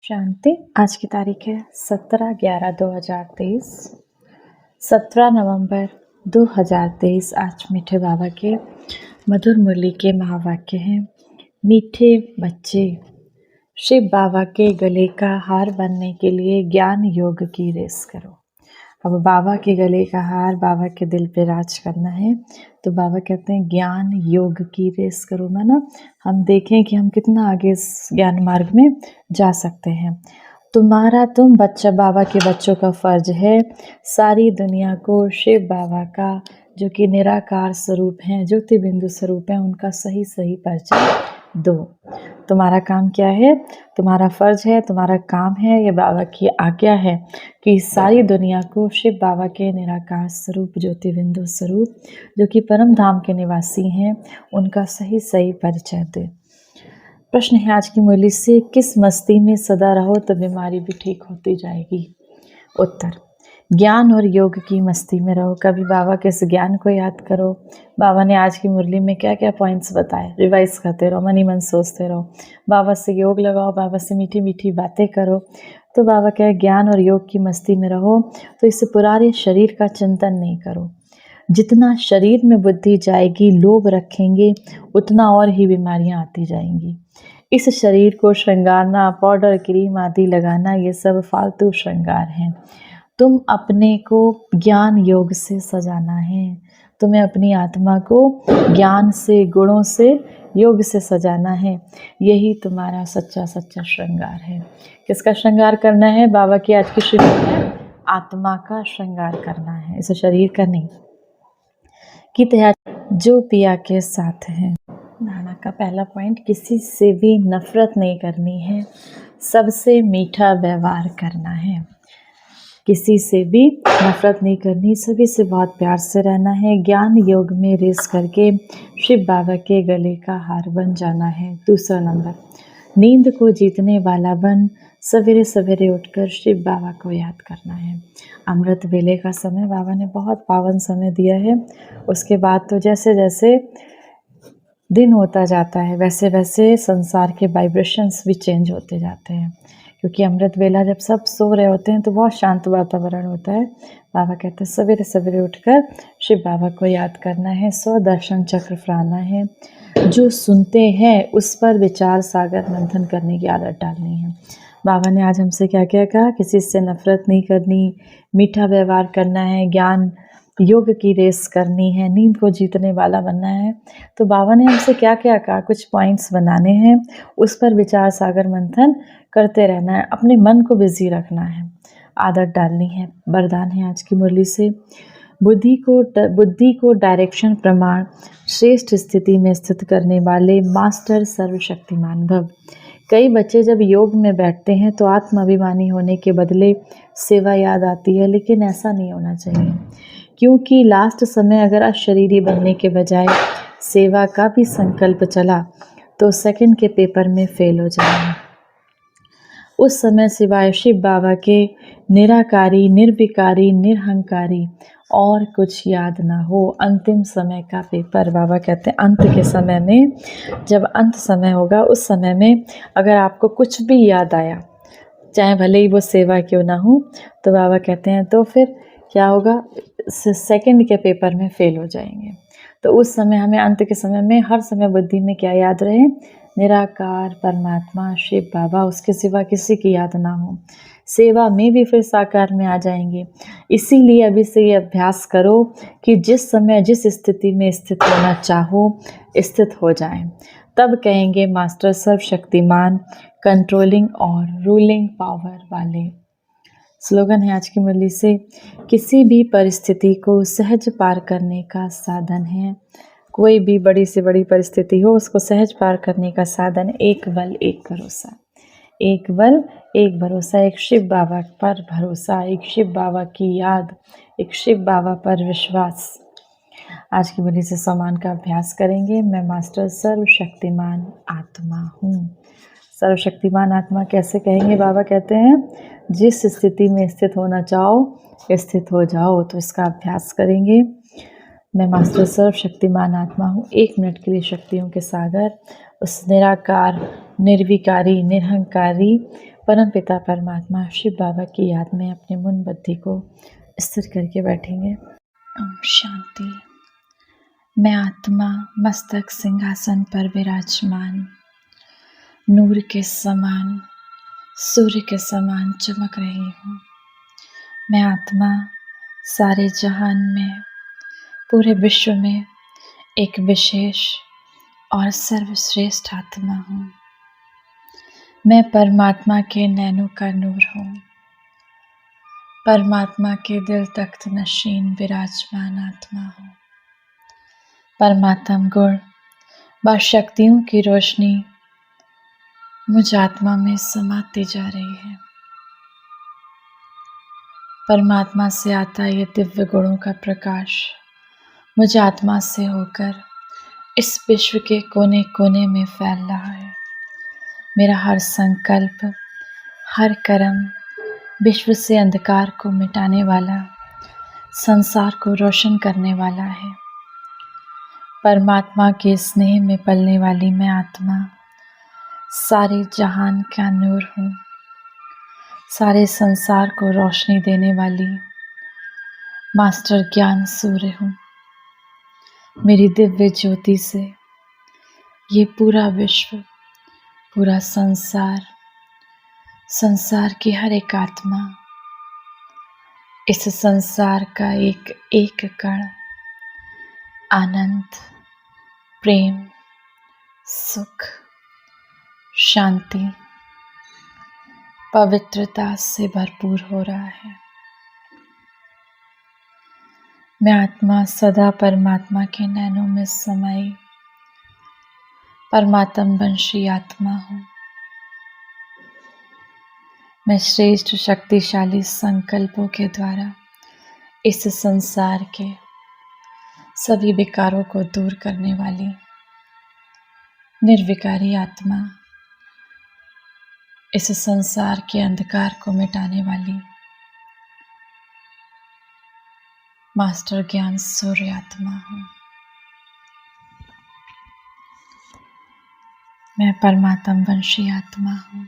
शांति। आज की तारीख है 17/11/2023, 17 नवंबर 2023। आज मीठे बाबा के मधुर मुरली के महावाक्य हैं। मीठे बच्चे, शिव बाबा के गले का हार बनने के लिए ज्ञान योग की रेस करो। अब बाबा के गले का हार बाबा के दिल पे राज करना है, तो बाबा कहते हैं ज्ञान योग की रेस करो। माना हम देखें कि हम कितना आगे इस ज्ञान मार्ग में जा सकते हैं। तुम बच्चा बाबा के बच्चों का फर्ज है सारी दुनिया को शिव बाबा का, जो कि निराकार स्वरूप हैं, ज्योति बिंदु स्वरूप हैं, उनका सही सही परिचय दो। तुम्हारा काम क्या है? तुम्हारा फर्ज है, तुम्हारा काम है, ये बाबा की आज्ञा है कि सारी दुनिया को शिव बाबा के निराकार स्वरूप, ज्योति बिंदु स्वरूप, जो कि परम धाम के निवासी हैं, उनका सही सही परिचय दे। प्रश्न है आज की मुरली से, किस मस्ती में सदा रहो तो बीमारी भी ठीक होती जाएगी? उत्तर, ज्ञान और योग की मस्ती में रहो। कभी बाबा के इस ज्ञान को याद करो। बाबा ने आज की मुरली में क्या क्या पॉइंट्स बताए, रिवाइज करते रहो, मन ही मन सोचते रहो। बाबा से योग लगाओ, बाबा से मीठी मीठी बातें करो। तो बाबा क्या, ज्ञान और योग की मस्ती में रहो। तो इससे पुराने शरीर का चिंतन नहीं करो। जितना शरीर में बुद्धि जाएगी, लोभ रखेंगे, उतना और ही बीमारियां आती जाएंगी। इस शरीर को श्रृंगारना, पाउडर क्रीम आदि लगाना, ये सब फालतू श्रृंगार हैं। तुम अपने को ज्ञान योग से सजाना है। तुम्हें अपनी आत्मा को ज्ञान से, गुणों से, योग से सजाना है। यही तुम्हारा सच्चा सच्चा श्रृंगार है। किसका श्रृंगार करना है? बाबा की आज की श्रीमत है, आत्मा का श्रृंगार करना है, इस शरीर का नहीं। की तैयारी जो पिया के साथ है। नाना का पहला पॉइंट, किसी से भी नफरत नहीं करनी है, सबसे मीठा व्यवहार करना है। किसी से भी नफरत नहीं करनी, सभी से बहुत प्यार से रहना है। ज्ञान योग में रेस करके शिव बाबा के गले का हार बन जाना है। दूसरा नंबर, नींद को जीतने वाला बन सवेरे सवेरे उठकर शिव बाबा को याद करना है। अमृत वेले का समय बाबा ने बहुत पावन समय दिया है। उसके बाद तो जैसे जैसे दिन होता जाता है, वैसे वैसे संसार के वाइब्रेशंस भी चेंज होते जाते हैं, क्योंकि अमृत वेला जब सब सो रहे होते हैं तो बहुत शांत वातावरण होता है। बाबा कहते हैं सवेरे सवेरे उठकर शिव बाबा को याद करना है, 100 दर्शन चक्र फहराना है। जो सुनते हैं उस पर विचार सागर मंथन करने की आदत डालनी है। बाबा ने आज हमसे क्या क्या कहा? किसी से नफरत नहीं करनी, मीठा व्यवहार करना है, ज्ञान योग की रेस करनी है, नींद को जीतने वाला बनना है। तो बाबा ने हमसे क्या क्या कहा? कुछ पॉइंट्स बनाने हैं, उस पर विचार सागर मंथन करते रहना है, अपने मन को बिजी रखना है, आदत डालनी है। वरदान है आज की मुरली से, बुद्धि को डायरेक्शन प्रमाण श्रेष्ठ स्थिति में स्थित करने वाले मास्टर सर्वशक्तिमान भव। कई बच्चे जब योग में बैठते हैं तो आत्माभिमानी होने के बदले सेवा याद आती है, लेकिन ऐसा नहीं होना चाहिए, क्योंकि लास्ट समय अगर अशरीरी बनने के बजाय सेवा का भी संकल्प चला तो सेकंड के पेपर में फेल हो जाएगा। उस समय सिवाय शिव बाबा के निराकारी, निर्विकारी, निरहंकारी और कुछ याद ना हो। अंतिम समय का पेपर, बाबा कहते हैं अंत के समय में, जब अंत समय होगा उस समय में अगर आपको कुछ भी याद आया, चाहे भले ही वो सेवा क्यों ना हो, तो बाबा कहते हैं तो फिर क्या होगा? सेकंड के पेपर में फेल हो जाएंगे। तो उस समय हमें, अंत के समय में, हर समय बुद्धि में क्या याद रहे? निराकार परमात्मा शिव बाबा, उसके सिवा किसी की याद ना हो। सेवा में भी फिर साकार में आ जाएंगे। इसीलिए अभी से ये अभ्यास करो कि जिस समय जिस स्थिति में स्थित होना चाहो स्थित हो जाएं। तब कहेंगे मास्टर सर्वशक्तिमान, कंट्रोलिंग और रूलिंग पावर वाले। स्लोगन है आज की मुरली से, किसी भी परिस्थिति को सहज पार करने का साधन है। कोई भी बड़ी से बड़ी परिस्थिति हो, उसको सहज पार करने का साधन एक बल एक भरोसा। एक बल एक भरोसा, एक शिव बाबा पर भरोसा, एक शिव बाबा की याद, एक शिव बाबा पर विश्वास। आज की मुरली से सम्मान का अभ्यास करेंगे। मैं मास्टर सर्वशक्तिमान आत्मा हूँ। सर्वशक्तिमान आत्मा कैसे कहेंगे? बाबा कहते हैं जिस स्थिति में स्थित होना चाहो स्थित हो जाओ। तो इसका अभ्यास करेंगे। मैं मास्टर सर्वशक्तिमान आत्मा हूँ। 1 मिनट के लिए शक्तियों के सागर, उस निराकार, निर्विकारी, निरहंकारी परमपिता परमात्मा शिव बाबा की याद में अपने मन बुद्धि को स्थिर करके बैठेंगे। ओम शांति। मैं आत्मा मस्तक सिंहासन पर विराजमान नूर के समान, सूर्य के समान चमक रही हूँ। मैं आत्मा सारे जहान में, पूरे विश्व में एक विशेष और सर्वश्रेष्ठ आत्मा हूँ। मैं परमात्मा के नैनों का नूर हूँ। परमात्मा के दिल तख्त नशीन विराजमान आत्मा हूँ। परमात्म गुण व शक्तियों की रोशनी मुझ आत्मा में समाती जा रही है। परमात्मा से आता ये दिव्य गुणों का प्रकाश मुझ आत्मा से होकर इस विश्व के कोने कोने में फैल रहा है। मेरा हर संकल्प, हर कर्म विश्व से अंधकार को मिटाने वाला, संसार को रोशन करने वाला है। परमात्मा के स्नेह में पलने वाली मैं आत्मा सारे जहान का नूर हूँ। सारे संसार को रोशनी देने वाली मास्टर ज्ञान सूर्य हूँ। मेरी दिव्य ज्योति से ये पूरा विश्व, पूरा संसार, संसार की हर एक आत्मा, इस संसार का एक एक कण आनंद, प्रेम, सुख, शांति, पवित्रता से भरपूर हो रहा है। मैं आत्मा सदा परमात्मा के नैनों में समाई परमात्म वंशी आत्मा हूँ। मैं श्रेष्ठ शक्तिशाली संकल्पों के द्वारा इस संसार के सभी विकारों को दूर करने वाली निर्विकारी आत्मा, इस संसार के अंधकार को मिटाने वाली मास्टर ज्ञान सूर्य आत्मा हूँ। मैं परमात्म वंशी आत्मा हूँ।